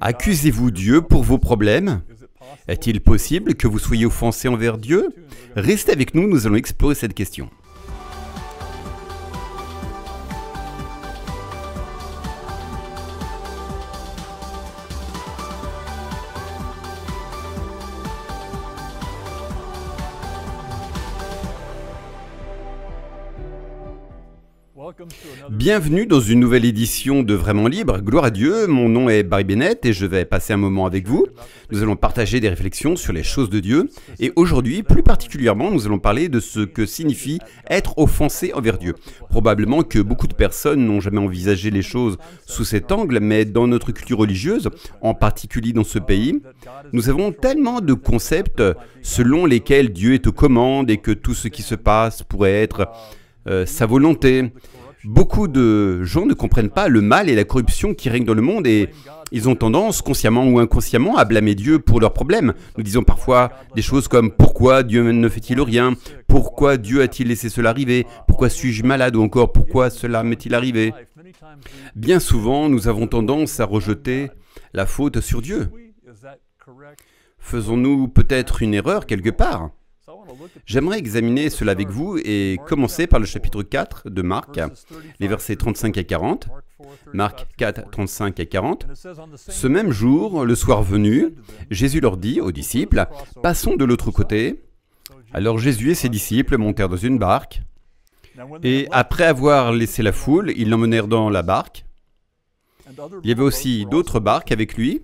Accusez-vous Dieu pour vos problèmes? Est-il possible que vous soyez offensé envers Dieu? Restez avec nous, nous allons explorer cette question. Bienvenue dans une nouvelle édition de Vraiment Libre. Gloire à Dieu, mon nom est Barry Bennett et je vais passer un moment avec vous. Nous allons partager des réflexions sur les choses de Dieu. Et aujourd'hui, plus particulièrement, nous allons parler de ce que signifie être offensé envers Dieu. Probablement que beaucoup de personnes n'ont jamais envisagé les choses sous cet angle, mais dans notre culture religieuse, en particulier dans ce pays, nous avons tellement de concepts selon lesquels Dieu est aux commandes et que tout ce qui se passe pourrait être sa volonté. Beaucoup de gens ne comprennent pas le mal et la corruption qui règnent dans le monde et ils ont tendance, consciemment ou inconsciemment, à blâmer Dieu pour leurs problèmes. Nous disons parfois des choses comme « Pourquoi Dieu ne fait-il rien ? Pourquoi Dieu a-t-il laissé cela arriver ? Pourquoi suis-je malade ? » ou encore « Pourquoi cela m'est-il arrivé ?» Bien souvent, nous avons tendance à rejeter la faute sur Dieu. Faisons-nous peut-être une erreur quelque part ? J'aimerais examiner cela avec vous et commencer par le chapitre 4 de Marc, les versets 35 à 40. Marc 4, 35 à 40. Ce même jour, le soir venu, Jésus leur dit aux disciples, « Passons de l'autre côté. » Alors Jésus et ses disciples montèrent dans une barque, et après avoir laissé la foule, ils l'emmenèrent dans la barque. Il y avait aussi d'autres barques avec lui.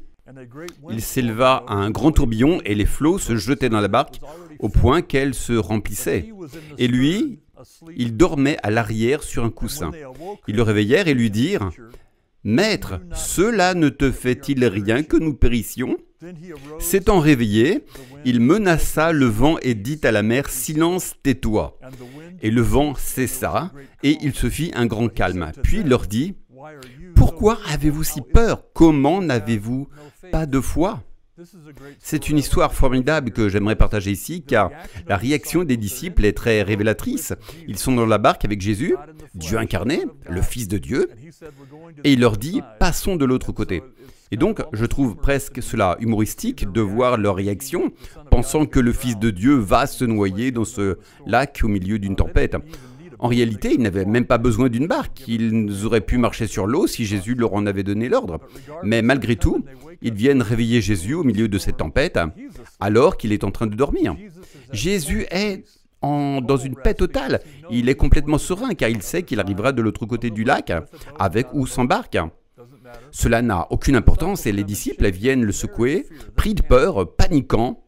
Il s'éleva un grand tourbillon et les flots se jetaient dans la barque au point qu'elle se remplissait. Et lui, il dormait à l'arrière sur un coussin. Ils le réveillèrent et lui dirent, « Maître, cela ne te fait-il rien que nous périssions ?» S'étant réveillé, il menaça le vent et dit à la mer, « Silence, tais-toi !» Et le vent cessa et il se fit un grand calme. Puis il leur dit, « Pourquoi avez-vous si peur? Comment n'avez-vous pas de foi ?» C'est une histoire formidable que j'aimerais partager ici, car la réaction des disciples est très révélatrice. Ils sont dans la barque avec Jésus, Dieu incarné, le Fils de Dieu, et il leur dit « Passons de l'autre côté ». Et donc, je trouve presque cela humoristique de voir leur réaction, pensant que le Fils de Dieu va se noyer dans ce lac au milieu d'une tempête. En réalité, ils n'avaient même pas besoin d'une barque. Ils auraient pu marcher sur l'eau si Jésus leur en avait donné l'ordre. Mais malgré tout, ils viennent réveiller Jésus au milieu de cette tempête, alors qu'il est en train de dormir. Jésus est dans une paix totale. Il est complètement serein, car il sait qu'il arrivera de l'autre côté du lac, avec ou sans barque. Cela n'a aucune importance et les disciples viennent le secouer, pris de peur, paniquant.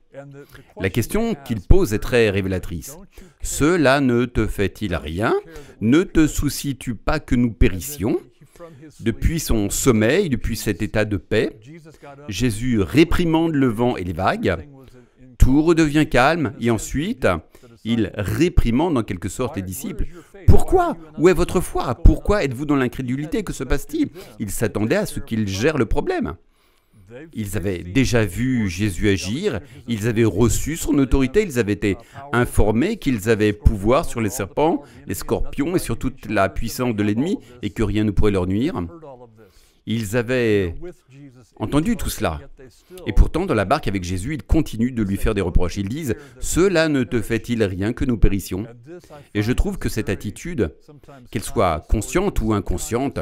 La question qu'il pose est très révélatrice. « Cela ne te fait-il rien? Ne te soucies-tu pas que nous périssions ?» Depuis son sommeil, depuis cet état de paix, Jésus réprimande le vent et les vagues, tout redevient calme et ensuite, il réprimande en quelque sorte les disciples. « Pourquoi? Où est votre foi? Pourquoi êtes-vous dans l'incrédulité? Que se passe-t-il » Ils s'attendaient à ce qu'il gère le problème. Ils avaient déjà vu Jésus agir, ils avaient reçu son autorité, ils avaient été informés qu'ils avaient pouvoir sur les serpents, les scorpions et sur toute la puissance de l'ennemi et que rien ne pourrait leur nuire. Ils avaient entendu tout cela. Et pourtant, dans la barque avec Jésus, ils continuent de lui faire des reproches. Ils disent « Cela ne te fait-il rien que nous périssions ?» Et je trouve que cette attitude, qu'elle soit consciente ou inconsciente,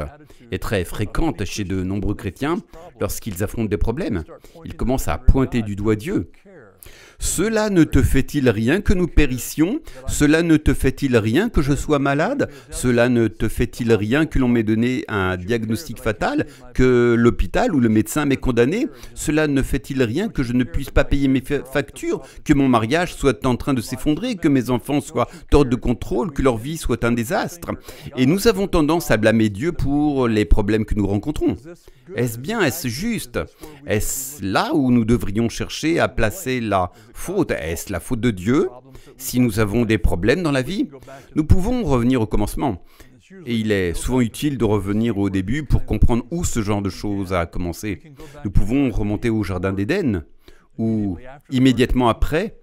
est très fréquente chez de nombreux chrétiens lorsqu'ils affrontent des problèmes. Ils commencent à pointer du doigt Dieu. Cela ne te fait-il rien que nous périssions? Cela ne te fait-il rien que je sois malade? Cela ne te fait-il rien que l'on m'ait donné un diagnostic fatal? Que l'hôpital ou le médecin m'ait condamné? Cela ne fait-il rien que je ne puisse pas payer mes factures? Que mon mariage soit en train de s'effondrer? Que mes enfants soient hors de contrôle? Que leur vie soit un désastre? Et nous avons tendance à blâmer Dieu pour les problèmes que nous rencontrons. Est-ce bien? Est-ce juste? Est-ce là où nous devrions chercher à placer la faute? Est-ce la faute de Dieu? Si nous avons des problèmes dans la vie, nous pouvons revenir au commencement. Et il est souvent utile de revenir au début pour comprendre où ce genre de choses a commencé. Nous pouvons remonter au Jardin d'Éden, ou immédiatement après,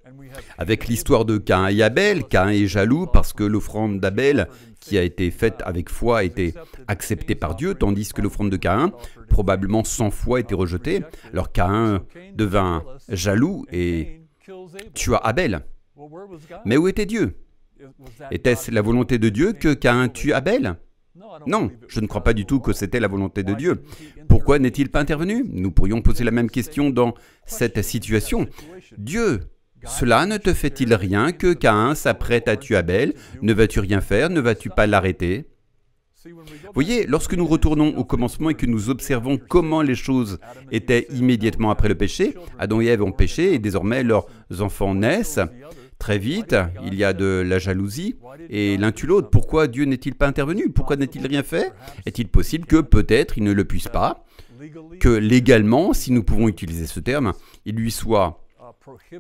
avec l'histoire de Caïn et Abel. Caïn est jaloux parce que l'offrande d'Abel, qui a été faite avec foi, a été acceptée par Dieu, tandis que l'offrande de Caïn, probablement sans foi, a été rejetée. Alors Caïn devint jaloux et tua Abel. Mais où était Dieu? Était-ce la volonté de Dieu que Caïn tue Abel? Non, je ne crois pas du tout que c'était la volonté de Dieu. Pourquoi n'est-il pas intervenu? Nous pourrions poser la même question dans cette situation. Dieu, cela ne te fait-il rien que Caïn s'apprête à tuer Abel? Ne vas-tu rien faire? Ne vas-tu pas l'arrêter? Voyez, lorsque nous retournons au commencement et que nous observons comment les choses étaient immédiatement après le péché, Adam et Ève ont péché et désormais leurs enfants naissent. Très vite, il y a de la jalousie et l'un tue l'autre. Pourquoi Dieu n'est-il pas intervenu? Pourquoi n'a-t-il rien fait? Est-il possible que peut-être il ne le puisse pas? Que légalement, si nous pouvons utiliser ce terme, il lui soit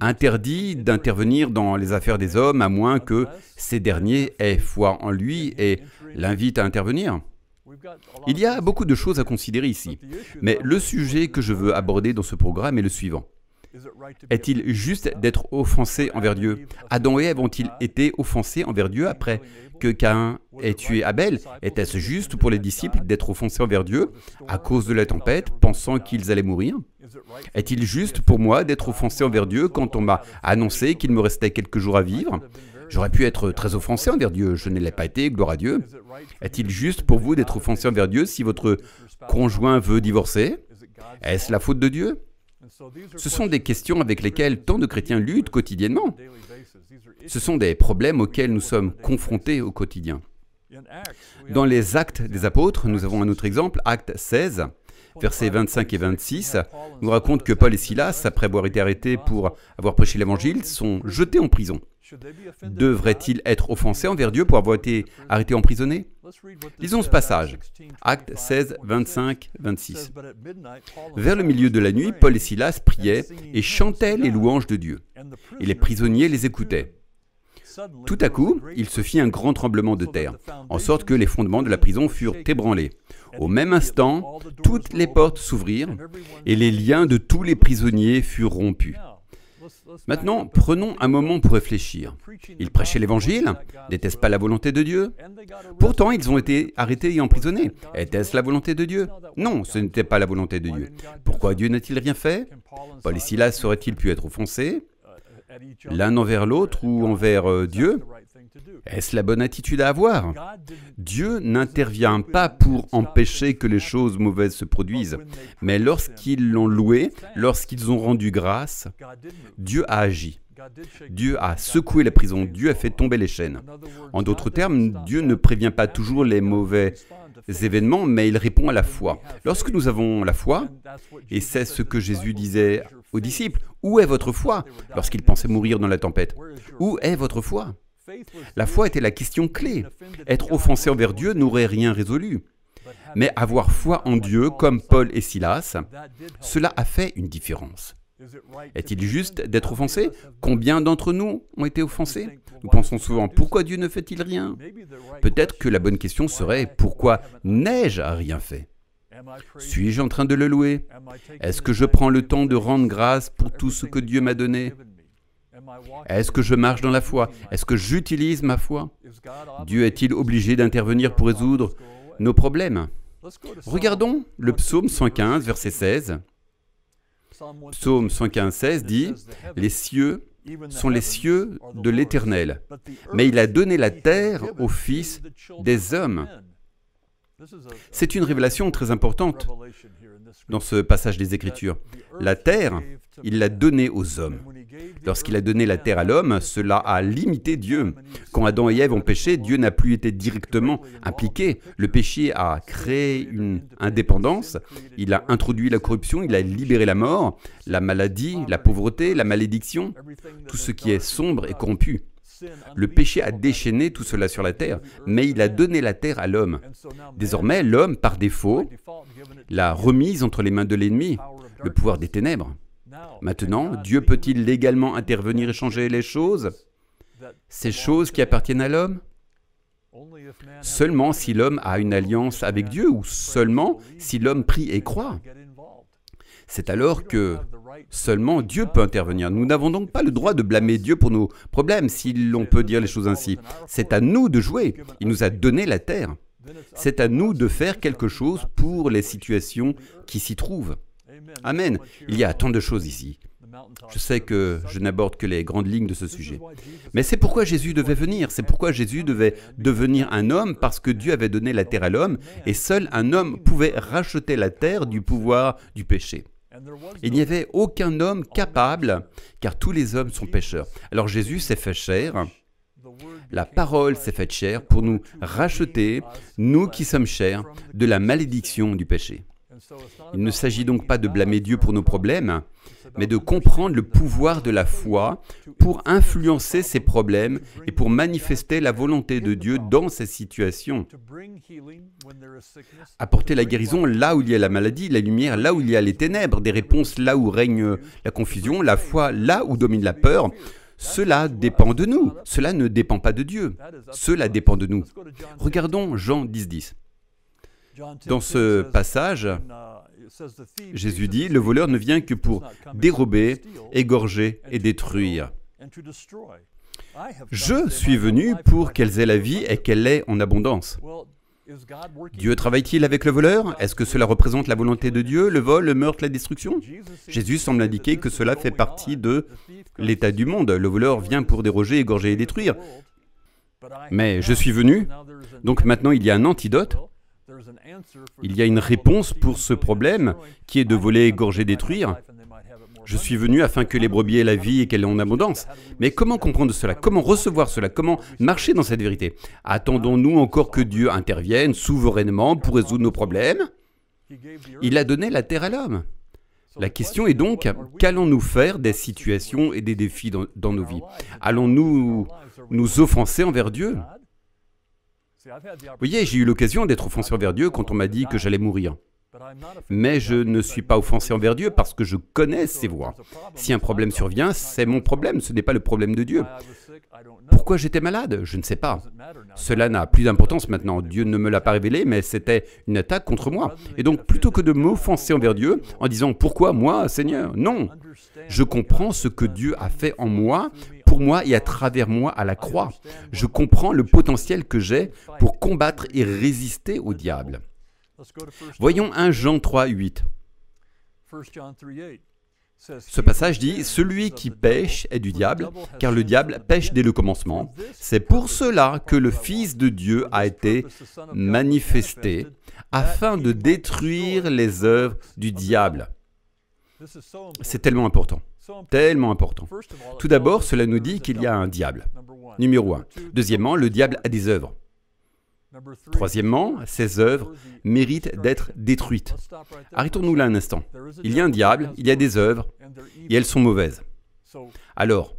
interdit d'intervenir dans les affaires des hommes à moins que ces derniers aient foi en lui et l'invitent à intervenir? Il y a beaucoup de choses à considérer ici, mais le sujet que je veux aborder dans ce programme est le suivant. Est-il juste d'être offensé envers Dieu? Adam et Ève ont-ils été offensés envers Dieu après que Caïn ait tué Abel? Était-ce juste pour les disciples d'être offensés envers Dieu à cause de la tempête, pensant qu'ils allaient mourir? Est-il juste pour moi d'être offensé envers Dieu quand on m'a annoncé qu'il me restait quelques jours à vivre? J'aurais pu être très offensé envers Dieu, je ne l'ai pas été, gloire à Dieu. Est-il juste pour vous d'être offensé envers Dieu si votre conjoint veut divorcer? Est-ce la faute de Dieu? Ce sont des questions avec lesquelles tant de chrétiens luttent quotidiennement. Ce sont des problèmes auxquels nous sommes confrontés au quotidien. Dans les Actes des Apôtres, nous avons un autre exemple, Acte 16, versets 25 et 26, nous raconte que Paul et Silas, après avoir été arrêtés pour avoir prêché l'Évangile, sont jetés en prison. Devraient-ils être offensés envers Dieu pour avoir été arrêtés emprisonnés? Lisons ce passage, Actes 16, 25, 26. Vers le milieu de la nuit, Paul et Silas priaient et chantaient les louanges de Dieu, et les prisonniers les écoutaient. Tout à coup, il se fit un grand tremblement de terre, en sorte que les fondements de la prison furent ébranlés. Au même instant, toutes les portes s'ouvrirent, et les liens de tous les prisonniers furent rompus. Maintenant, prenons un moment pour réfléchir. Ils prêchaient l'Évangile? N'était-ce pas la volonté de Dieu? Pourtant, ils ont été arrêtés et emprisonnés. Était-ce la volonté de Dieu? Non, ce n'était pas la volonté de Dieu. Pourquoi Dieu n'a-t-il rien fait? Paul et Silas auraient-ils pu être offensés, l'un envers l'autre ou envers Dieu? Est-ce la bonne attitude à avoir? Dieu n'intervient pas pour empêcher que les choses mauvaises se produisent, mais lorsqu'ils l'ont loué, lorsqu'ils ont rendu grâce, Dieu a agi. Dieu a secoué la prison, Dieu a fait tomber les chaînes. En d'autres termes, Dieu ne prévient pas toujours les mauvais événements, mais il répond à la foi. Lorsque nous avons la foi, et c'est ce que Jésus disait aux disciples, « Où est votre foi ?» lorsqu'ils pensaient mourir dans la tempête. Où est votre foi? La foi était la question clé. Être offensé envers Dieu n'aurait rien résolu. Mais avoir foi en Dieu, comme Paul et Silas, cela a fait une différence. Est-il juste d'être offensé? Combien d'entre nous ont été offensés? Nous pensons souvent, pourquoi Dieu ne fait-il rien? Peut-être que la bonne question serait, pourquoi n'ai-je rien fait? Suis-je en train de le louer? Est-ce que je prends le temps de rendre grâce pour tout ce que Dieu m'a donné? Est-ce que je marche dans la foi? Est-ce que j'utilise ma foi? Dieu est-il obligé d'intervenir pour résoudre nos problèmes? Regardons le psaume 115, verset 16. Psaume 115, 16 dit « Les cieux sont les cieux de l'Éternel, mais il a donné la terre aux fils des hommes. » C'est une révélation très importante dans ce passage des Écritures. La terre, il l'a donnée aux hommes. Lorsqu'il a donné la terre à l'homme, cela a limité Dieu. Quand Adam et Ève ont péché, Dieu n'a plus été directement impliqué. Le péché a créé une indépendance, il a introduit la corruption, il a libéré la mort, la maladie, la pauvreté, la malédiction, tout ce qui est sombre et corrompu. Le péché a déchaîné tout cela sur la terre, mais il a donné la terre à l'homme. Désormais, l'homme, par défaut, l'a remise entre les mains de l'ennemi, le pouvoir des ténèbres. Maintenant, Dieu peut-il légalement intervenir et changer les choses? Ces choses qui appartiennent à l'homme? Seulement si l'homme a une alliance avec Dieu ou seulement si l'homme prie et croit. C'est alors que seulement Dieu peut intervenir. Nous n'avons donc pas le droit de blâmer Dieu pour nos problèmes, si l'on peut dire les choses ainsi. C'est à nous de jouer. Il nous a donné la terre. C'est à nous de faire quelque chose pour les situations qui s'y trouvent. Amen. Il y a tant de choses ici. Je sais que je n'aborde que les grandes lignes de ce sujet. Mais c'est pourquoi Jésus devait venir. C'est pourquoi Jésus devait devenir un homme, parce que Dieu avait donné la terre à l'homme, et seul un homme pouvait racheter la terre du pouvoir du péché. Il n'y avait aucun homme capable, car tous les hommes sont pécheurs. Alors Jésus s'est fait chair. La parole s'est faite chair pour nous racheter, nous qui sommes chers, de la malédiction du péché. Il ne s'agit donc pas de blâmer Dieu pour nos problèmes, mais de comprendre le pouvoir de la foi pour influencer ces problèmes et pour manifester la volonté de Dieu dans ces situations. Apporter la guérison là où il y a la maladie, la lumière là où il y a les ténèbres, des réponses là où règne la confusion, la foi là où domine la peur. Cela dépend de nous. Cela ne dépend pas de Dieu. Cela dépend de nous. Regardons Jean 10:10. Dans ce passage, Jésus dit, « Le voleur ne vient que pour dérober, égorger et détruire. Je suis venu pour qu'elles aient la vie et qu'elle l'ait en abondance. » Dieu travaille-t-il avec le voleur? Est-ce que cela représente la volonté de Dieu, le vol, le meurtre, la destruction? Jésus semble indiquer que cela fait partie de l'état du monde. Le voleur vient pour déroger, égorger et détruire. Mais je suis venu, donc maintenant il y a un antidote. Il y a une réponse pour ce problème qui est de voler, égorger, détruire. Je suis venu afin que les brebis aient la vie et qu'elle ait en abondance. Mais comment comprendre cela? Comment recevoir cela? Comment marcher dans cette vérité? Attendons-nous encore que Dieu intervienne souverainement pour résoudre nos problèmes? Il a donné la terre à l'homme. La question est donc, qu'allons-nous faire des situations et des défis dans nos vies? Allons-nous nous offenser envers Dieu? Vous voyez, j'ai eu l'occasion d'être offensé envers Dieu quand on m'a dit que j'allais mourir. Mais je ne suis pas offensé envers Dieu parce que je connais ses voies. Si un problème survient, c'est mon problème, ce n'est pas le problème de Dieu. Pourquoi j'étais malade? Je ne sais pas. Cela n'a plus d'importance maintenant. Dieu ne me l'a pas révélé, mais c'était une attaque contre moi. Et donc, plutôt que de m'offenser envers Dieu en disant « Pourquoi moi, Seigneur ?» Non. Je comprends ce que Dieu a fait en moi, pour moi et à travers moi à la croix. Je comprends le potentiel que j'ai pour combattre et résister au diable. Voyons 1 Jean 3:8. Ce passage dit « Celui qui pêche est du diable, car le diable pêche dès le commencement. C'est pour cela que le Fils de Dieu a été manifesté, afin de détruire les œuvres du diable. » C'est tellement important. Tellement important. Tout d'abord, cela nous dit qu'il y a un diable. Numéro 1. Deuxièmement, le diable a des œuvres. Troisièmement, ces œuvres méritent d'être détruites. Arrêtons-nous là un instant. Il y a un diable, il y a des œuvres, et elles sont mauvaises. Alors,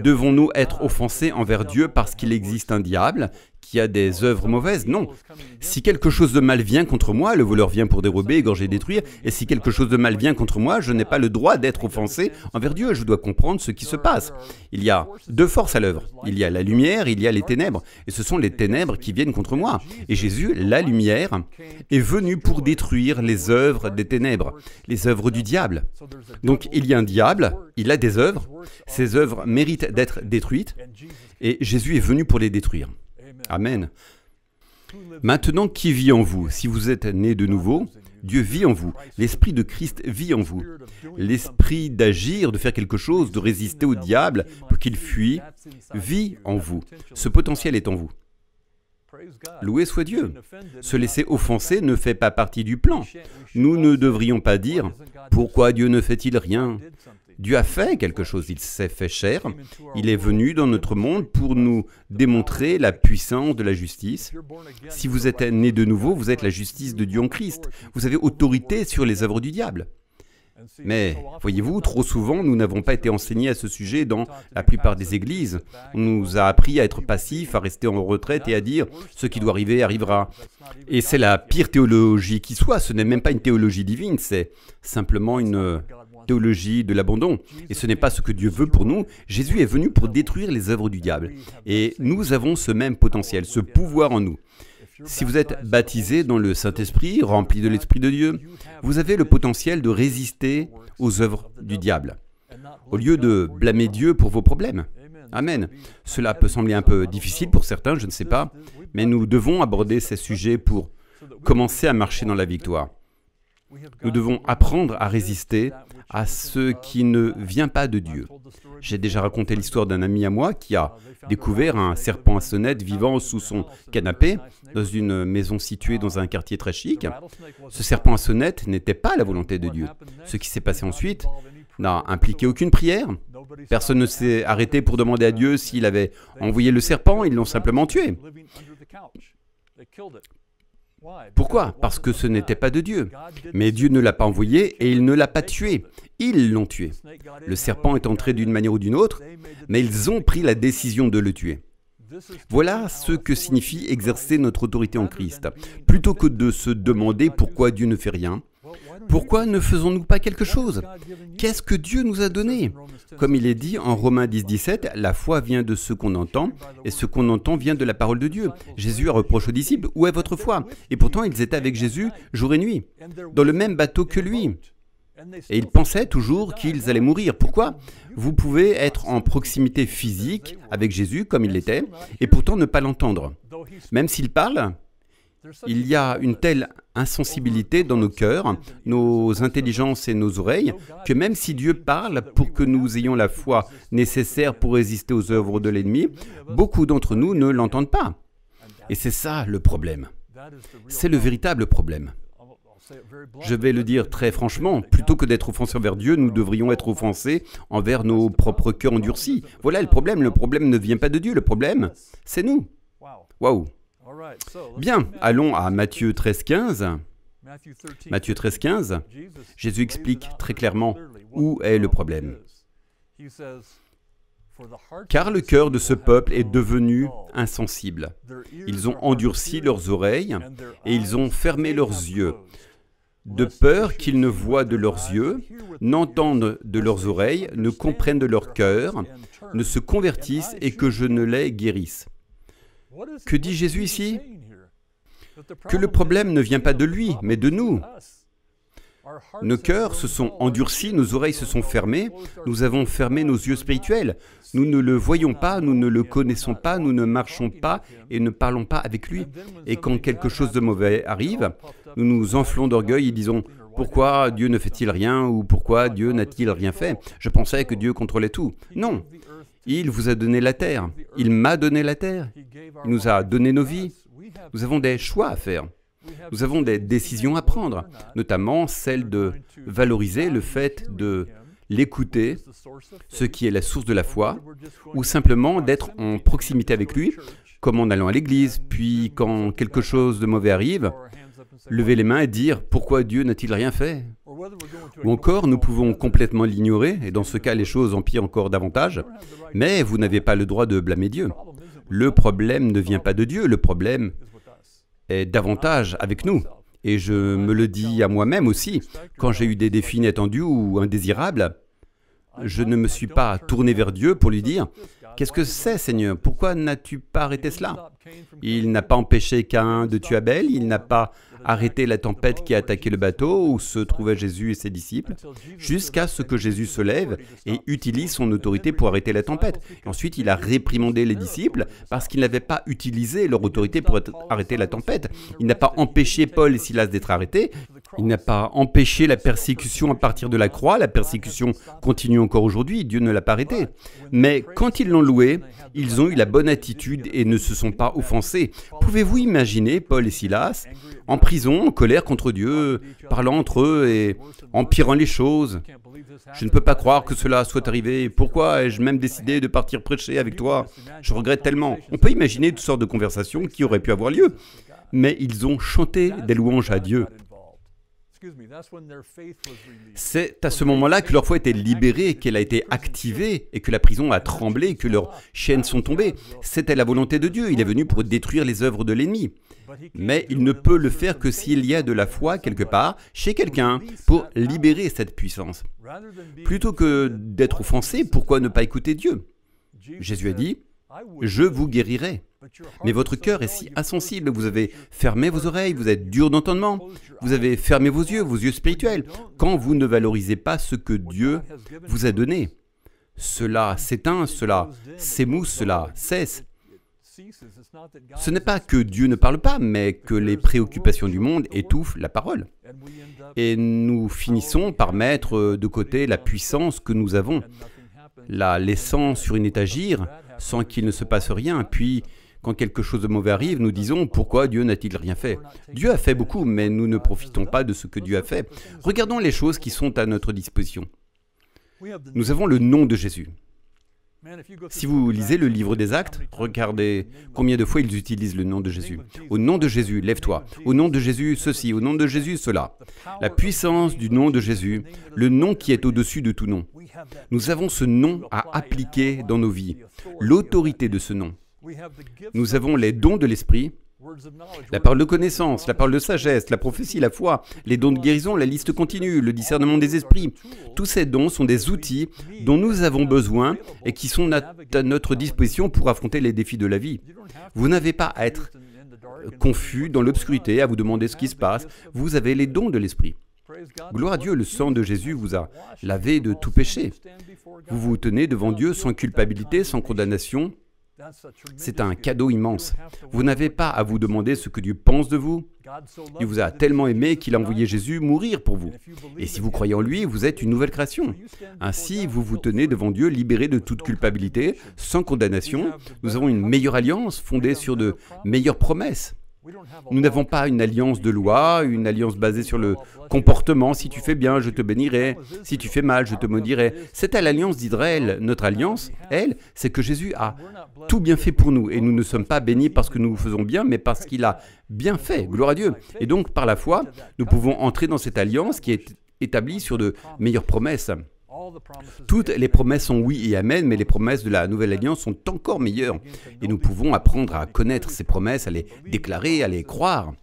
devons-nous être offensés envers Dieu parce qu'il existe un diable qui a des œuvres mauvaises? Non. Si quelque chose de mal vient contre moi, le voleur vient pour dérober, égorger, détruire, et si quelque chose de mal vient contre moi, je n'ai pas le droit d'être offensé envers Dieu. Je dois comprendre ce qui se passe. Il y a deux forces à l'œuvre. Il y a la lumière, il y a les ténèbres, et ce sont les ténèbres qui viennent contre moi. Et Jésus, la lumière, est venu pour détruire les œuvres des ténèbres, les œuvres du diable. Donc il y a un diable, il a des œuvres, ces œuvres méritent d'être détruites, et Jésus est venu pour les détruire. Amen. Maintenant, qui vit en vous? Si vous êtes né de nouveau, Dieu vit en vous. L'Esprit de Christ vit en vous. L'esprit d'agir, de faire quelque chose, de résister au diable pour qu'il fuit, vit en vous. Ce potentiel est en vous. Loué soit Dieu. Se laisser offenser ne fait pas partie du plan. Nous ne devrions pas dire « Pourquoi Dieu ne fait-il rien ?» Dieu a fait quelque chose, il s'est fait chair, il est venu dans notre monde pour nous démontrer la puissance de la justice. Si vous êtes né de nouveau, vous êtes la justice de Dieu en Christ. Vous avez autorité sur les œuvres du diable. Mais, voyez-vous, trop souvent, nous n'avons pas été enseignés à ce sujet dans la plupart des églises. On nous a appris à être passifs, à rester en retraite et à dire « ce qui doit arriver arrivera ». Et c'est la pire théologie qui soit, ce n'est même pas une théologie divine, c'est simplement une théologie de l'abandon. Et ce n'est pas ce que Dieu veut pour nous. Jésus est venu pour détruire les œuvres du diable. Et nous avons ce même potentiel, ce pouvoir en nous. Si vous êtes baptisé dans le Saint-Esprit, rempli de l'Esprit de Dieu, vous avez le potentiel de résister aux œuvres du diable, au lieu de blâmer Dieu pour vos problèmes. Amen. Cela peut sembler un peu difficile pour certains, je ne sais pas, mais nous devons aborder ces sujets pour commencer à marcher dans la victoire. Nous devons apprendre à résister à ce qui ne vient pas de Dieu. J'ai déjà raconté l'histoire d'un ami à moi qui a découvert un serpent à sonnette vivant sous son canapé dans une maison située dans un quartier très chic. Ce serpent à sonnette n'était pas la volonté de Dieu. Ce qui s'est passé ensuite n'a impliqué aucune prière. Personne ne s'est arrêté pour demander à Dieu s'il avait envoyé le serpent, ils l'ont simplement tué. Pourquoi? Parce que ce n'était pas de Dieu. Mais Dieu ne l'a pas envoyé et il ne l'a pas tué. Ils l'ont tué. Le serpent est entré d'une manière ou d'une autre, mais ils ont pris la décision de le tuer. Voilà ce que signifie exercer notre autorité en Christ. Plutôt que de se demander pourquoi Dieu ne fait rien, pourquoi ne faisons-nous pas quelque chose? Qu'est-ce que Dieu nous a donné? Comme il est dit en Romains 10, 17, la foi vient de ce qu'on entend, et ce qu'on entend vient de la parole de Dieu. Jésus a reproché aux disciples, où est votre foi? Et pourtant, ils étaient avec Jésus jour et nuit, dans le même bateau que lui. Et ils pensaient toujours qu'ils allaient mourir. Pourquoi? Vous pouvez être en proximité physique avec Jésus, comme il l'était, et pourtant ne pas l'entendre. Même s'il parle, il y a une telle insensibilité dans nos cœurs, nos intelligences et nos oreilles, que même si Dieu parle pour que nous ayons la foi nécessaire pour résister aux œuvres de l'ennemi, beaucoup d'entre nous ne l'entendent pas. Et c'est ça le problème. C'est le véritable problème. Je vais le dire très franchement, plutôt que d'être offensés envers Dieu, nous devrions être offensés envers nos propres cœurs endurcis. Voilà le problème ne vient pas de Dieu, le problème, c'est nous. Waouh! Bien, allons à Matthieu 13, 15. Matthieu 13, 15, Jésus explique très clairement où est le problème. Car le cœur de ce peuple est devenu insensible. Ils ont endurci leurs oreilles et ils ont fermé leurs yeux, de peur qu'ils ne voient de leurs yeux, n'entendent de leurs oreilles, ne comprennent de leur cœur, ne se convertissent et que je ne les guérisse. Que dit Jésus ici? Que le problème ne vient pas de lui, mais de nous. Nos cœurs se sont endurcis, nos oreilles se sont fermées, nous avons fermé nos yeux spirituels. Nous ne le voyons pas, nous ne le connaissons pas, nous ne marchons pas et ne parlons pas avec lui. Et quand quelque chose de mauvais arrive, nous nous enflons d'orgueil et disons « Pourquoi Dieu ne fait-il rien » ou « Pourquoi Dieu n'a-t-il rien fait ?» Je pensais que Dieu contrôlait tout. Non. Il vous a donné la terre. Il m'a donné la terre. Il nous a donné nos vies. Nous avons des choix à faire. Nous avons des décisions à prendre, notamment celle de valoriser le fait de l'écouter, ce qui est la source de la foi, ou simplement d'être en proximité avec lui, comme en allant à l'église, puis quand quelque chose de mauvais arrive, lever les mains et dire « Pourquoi Dieu n'a-t-il rien fait ?» Ou encore, nous pouvons complètement l'ignorer, et dans ce cas, les choses empirent encore davantage, mais vous n'avez pas le droit de blâmer Dieu. Le problème ne vient pas de Dieu, le problème est davantage avec nous. Et je me le dis à moi-même aussi, quand j'ai eu des défis inattendus ou indésirables, je ne me suis pas tourné vers Dieu pour lui dire « Qu'est-ce que c'est, Seigneur? Pourquoi n'as-tu pas arrêté cela ?» Il n'a pas empêché Caïn de tuer Abel, il n'a pas arrêté la tempête qui a attaqué le bateau où se trouvaient Jésus et ses disciples, jusqu'à ce que Jésus se lève et utilise son autorité pour arrêter la tempête. Et ensuite, il a réprimandé les disciples parce qu'ils n'avaient pas utilisé leur autorité pour arrêter la tempête. Il n'a pas empêché Paul et Silas d'être arrêtés. Il n'a pas empêché la persécution à partir de la croix. La persécution continue encore aujourd'hui. Dieu ne l'a pas arrêtée. Mais quand ils l'ont loué, ils ont eu la bonne attitude et ne se sont pas offensés. Pouvez-vous imaginer Paul et Silas en prison, en colère contre Dieu, parlant entre eux et empirant les choses? Je ne peux pas croire que cela soit arrivé. Pourquoi ai-je même décidé de partir prêcher avec toi? Je regrette tellement. On peut imaginer toutes sortes de conversations qui auraient pu avoir lieu. Mais ils ont chanté des louanges à Dieu. C'est à ce moment-là que leur foi a été libérée, qu'elle a été activée et que la prison a tremblé, que leurs chaînes sont tombées. C'était la volonté de Dieu. Il est venu pour détruire les œuvres de l'ennemi. Mais il ne peut le faire que s'il y a de la foi quelque part, chez quelqu'un, pour libérer cette puissance. Plutôt que d'être offensé, pourquoi ne pas écouter Dieu? Jésus a dit, je vous guérirai. Mais votre cœur est si insensible, vous avez fermé vos oreilles, vous êtes dur d'entendement, vous avez fermé vos yeux spirituels, quand vous ne valorisez pas ce que Dieu vous a donné. Cela s'éteint, cela s'émousse, cela cesse. Ce n'est pas que Dieu ne parle pas, mais que les préoccupations du monde étouffent la parole. Et nous finissons par mettre de côté la puissance que nous avons, la laissant sur une étagère sans qu'il ne se passe rien. Puis, quand quelque chose de mauvais arrive, nous disons « Pourquoi Dieu n'a-t-il rien fait ?» Dieu a fait beaucoup, mais nous ne profitons pas de ce que Dieu a fait. Regardons les choses qui sont à notre disposition. Nous avons le nom de Jésus. Si vous lisez le livre des Actes, regardez combien de fois ils utilisent le nom de Jésus. Au nom de Jésus, lève-toi. Au nom de Jésus, ceci. Au nom de Jésus, cela. La puissance du nom de Jésus, le nom qui est au-dessus de tout nom. Nous avons ce nom à appliquer dans nos vies, l'autorité de ce nom. Nous avons les dons de l'esprit, la parole de connaissance, la parole de sagesse, la prophétie, la foi, les dons de guérison, la liste continue, le discernement des esprits. Tous ces dons sont des outils dont nous avons besoin et qui sont à notre disposition pour affronter les défis de la vie. Vous n'avez pas à être confus dans l'obscurité, à vous demander ce qui se passe. Vous avez les dons de l'esprit. Gloire à Dieu, le sang de Jésus vous a lavé de tout péché. Vous vous tenez devant Dieu sans culpabilité, sans condamnation. C'est un cadeau immense. Vous n'avez pas à vous demander ce que Dieu pense de vous. Il vous a tellement aimé qu'il a envoyé Jésus mourir pour vous. Et si vous croyez en lui, vous êtes une nouvelle création. Ainsi, vous vous tenez devant Dieu libéré de toute culpabilité, sans condamnation. Nous avons une meilleure alliance fondée sur de meilleures promesses. Nous n'avons pas une alliance de loi, une alliance basée sur le comportement. Si tu fais bien, je te bénirai. Si tu fais mal, je te maudirai. C'est à l'alliance d'Israël. Notre alliance, elle, c'est que Jésus a tout bien fait pour nous. Et nous ne sommes pas bénis parce que nous faisons bien, mais parce qu'il a bien fait. Gloire à Dieu. Et donc, par la foi, nous pouvons entrer dans cette alliance qui est établie sur de meilleures promesses. Toutes les promesses sont oui et amen, mais les promesses de la nouvelle alliance sont encore meilleures. Et nous pouvons apprendre à connaître ces promesses, à les déclarer, à les croire.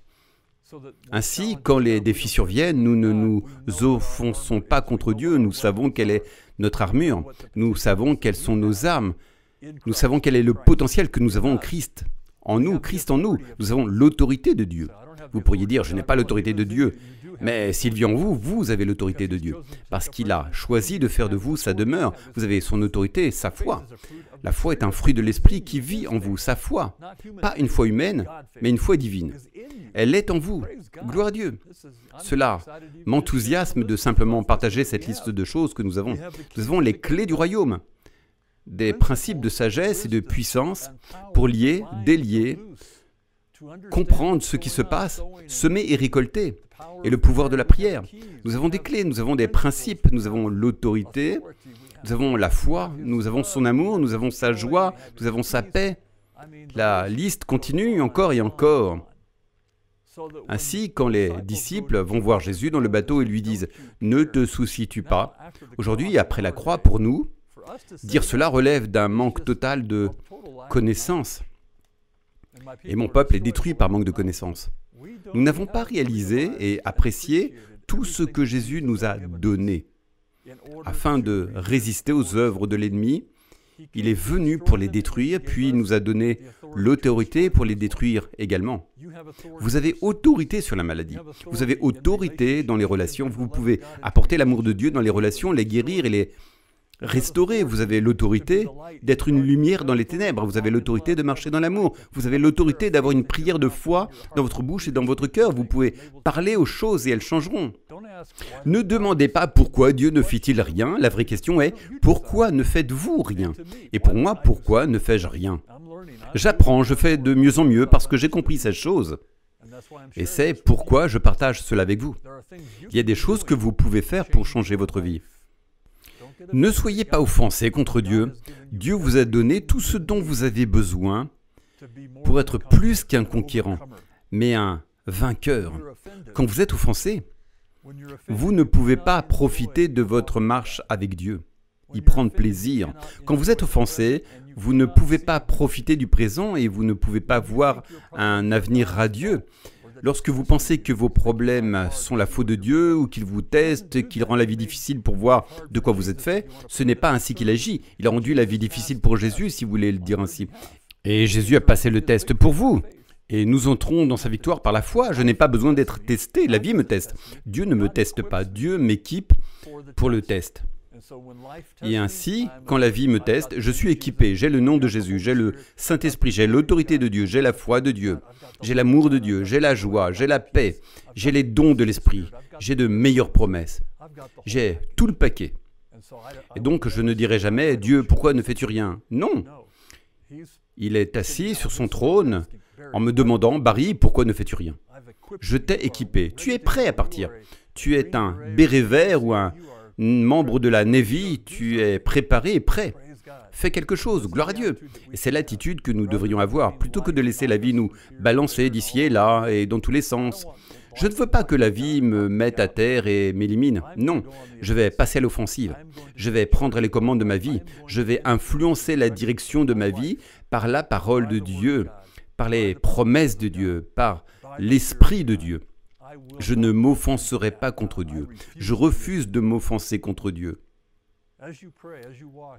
Ainsi, quand les défis surviennent, nous ne nous offensons pas contre Dieu, nous savons quelle est notre armure, nous savons quelles sont nos armes, nous savons quel est le potentiel que nous avons en Christ. En nous, Christ en nous, nous avons l'autorité de Dieu. Vous pourriez dire, je n'ai pas l'autorité de Dieu. Mais s'il vit en vous, vous avez l'autorité de Dieu. Parce qu'il a choisi de faire de vous sa demeure. Vous avez son autorité, sa foi. La foi est un fruit de l'esprit qui vit en vous, sa foi. Pas une foi humaine, mais une foi divine. Elle est en vous. Gloire à Dieu. Cela m'enthousiasme de simplement partager cette liste de choses que nous avons. Nous avons les clés du royaume. Des principes de sagesse et de puissance pour lier, délier, comprendre ce qui se passe, semer et récolter, et le pouvoir de la prière. Nous avons des clés, nous avons des principes, nous avons l'autorité, nous avons la foi, nous avons son amour, nous avons sa joie, nous avons sa paix. La liste continue encore et encore. Ainsi, quand les disciples vont voir Jésus dans le bateau et lui disent « Ne te soucies-tu pas ?» Aujourd'hui, après la croix, pour nous, dire cela relève d'un manque total de connaissance. Et mon peuple est détruit par manque de connaissance. Nous n'avons pas réalisé et apprécié tout ce que Jésus nous a donné. Afin de résister aux œuvres de l'ennemi, il est venu pour les détruire, puis il nous a donné l'autorité pour les détruire également. Vous avez autorité sur la maladie. Vous avez autorité dans les relations. Vous pouvez apporter l'amour de Dieu dans les relations, les guérir et les restaurer. Vous avez l'autorité d'être une lumière dans les ténèbres. Vous avez l'autorité de marcher dans l'amour. Vous avez l'autorité d'avoir une prière de foi dans votre bouche et dans votre cœur. Vous pouvez parler aux choses et elles changeront. Ne demandez pas pourquoi Dieu ne fit-il rien. La vraie question est pourquoi ne faites-vous rien? Et pour moi, pourquoi ne fais-je rien? J'apprends, je fais de mieux en mieux parce que j'ai compris cette chose. Et c'est pourquoi je partage cela avec vous. Il y a des choses que vous pouvez faire pour changer votre vie. Ne soyez pas offensés contre Dieu. Dieu vous a donné tout ce dont vous avez besoin pour être plus qu'un conquérant, mais un vainqueur. Quand vous êtes offensé, vous ne pouvez pas profiter de votre marche avec Dieu, y prendre plaisir. Quand vous êtes offensé, vous ne pouvez pas profiter du présent et vous ne pouvez pas voir un avenir radieux. Lorsque vous pensez que vos problèmes sont la faute de Dieu ou qu'il vous teste, qu'il rend la vie difficile pour voir de quoi vous êtes fait, ce n'est pas ainsi qu'il agit. Il a rendu la vie difficile pour Jésus, si vous voulez le dire ainsi. Et Jésus a passé le test pour vous. Et nous entrons dans sa victoire par la foi. Je n'ai pas besoin d'être testé, la vie me teste. Dieu ne me teste pas, Dieu m'équipe pour le test. Et ainsi, quand la vie me teste, je suis équipé, j'ai le nom de Jésus, j'ai le Saint-Esprit, j'ai l'autorité de Dieu, j'ai la foi de Dieu, j'ai l'amour de Dieu, j'ai la joie, j'ai la paix, j'ai les dons de l'Esprit, j'ai de meilleures promesses, j'ai tout le paquet. Et donc je ne dirai jamais, Dieu, pourquoi ne fais-tu rien? Non. Il est assis sur son trône en me demandant, Barry, pourquoi ne fais-tu rien? Je t'ai équipé, tu es prêt à partir. Tu es un béret vert ou un membre de la Navy, tu es préparé et prêt. Fais quelque chose, gloire à Dieu. Et c'est l'attitude que nous devrions avoir, plutôt que de laisser la vie nous balancer d'ici et là et dans tous les sens. Je ne veux pas que la vie me mette à terre et m'élimine. Non, je vais passer à l'offensive. Je vais prendre les commandes de ma vie. Je vais influencer la direction de ma vie par la parole de Dieu, par les promesses de Dieu, par l'Esprit de Dieu. Je ne m'offenserai pas contre Dieu. Je refuse de m'offenser contre Dieu.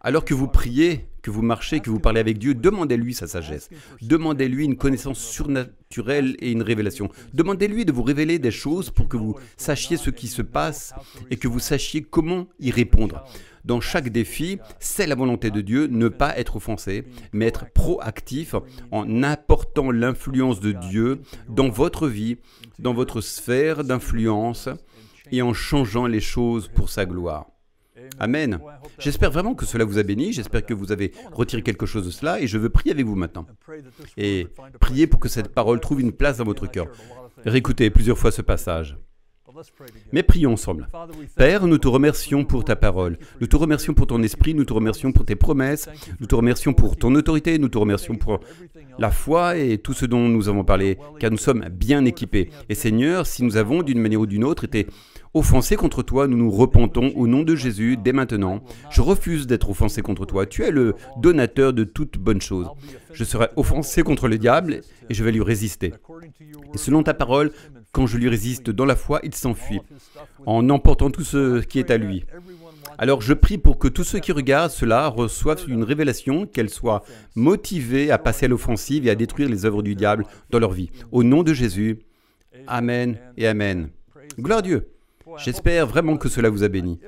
Alors que vous priez, que vous marchez, que vous parlez avec Dieu, demandez-lui sa sagesse. Demandez-lui une connaissance surnaturelle et une révélation. Demandez-lui de vous révéler des choses pour que vous sachiez ce qui se passe et que vous sachiez comment y répondre. Dans chaque défi, c'est la volonté de Dieu, ne pas être offensé, mais être proactif en apportant l'influence de Dieu dans votre vie, dans votre sphère d'influence et en changeant les choses pour sa gloire. Amen. J'espère vraiment que cela vous a béni, j'espère que vous avez retiré quelque chose de cela et je veux prier avec vous maintenant. Et prier pour que cette parole trouve une place dans votre cœur. Réécoutez plusieurs fois ce passage. Mais prions ensemble. Père, nous te remercions pour ta parole. Nous te remercions pour ton esprit, nous te remercions pour tes promesses, nous te remercions pour ton autorité, nous te remercions pour la foi et tout ce dont nous avons parlé, car nous sommes bien équipés. Et Seigneur, si nous avons d'une manière ou d'une autre été offensés contre toi, nous nous repentons au nom de Jésus dès maintenant. Je refuse d'être offensé contre toi. Tu es le donateur de toute bonne chose. Je serai offensé contre le diable et je vais lui résister. Et selon ta parole, quand je lui résiste dans la foi, il s'enfuit, en emportant tout ce qui est à lui. Alors je prie pour que tous ceux qui regardent cela reçoivent une révélation, qu'elle soit motivée à passer à l'offensive et à détruire les œuvres du diable dans leur vie. Au nom de Jésus, Amen et Amen. Gloire à Dieu. J'espère vraiment que cela vous a béni.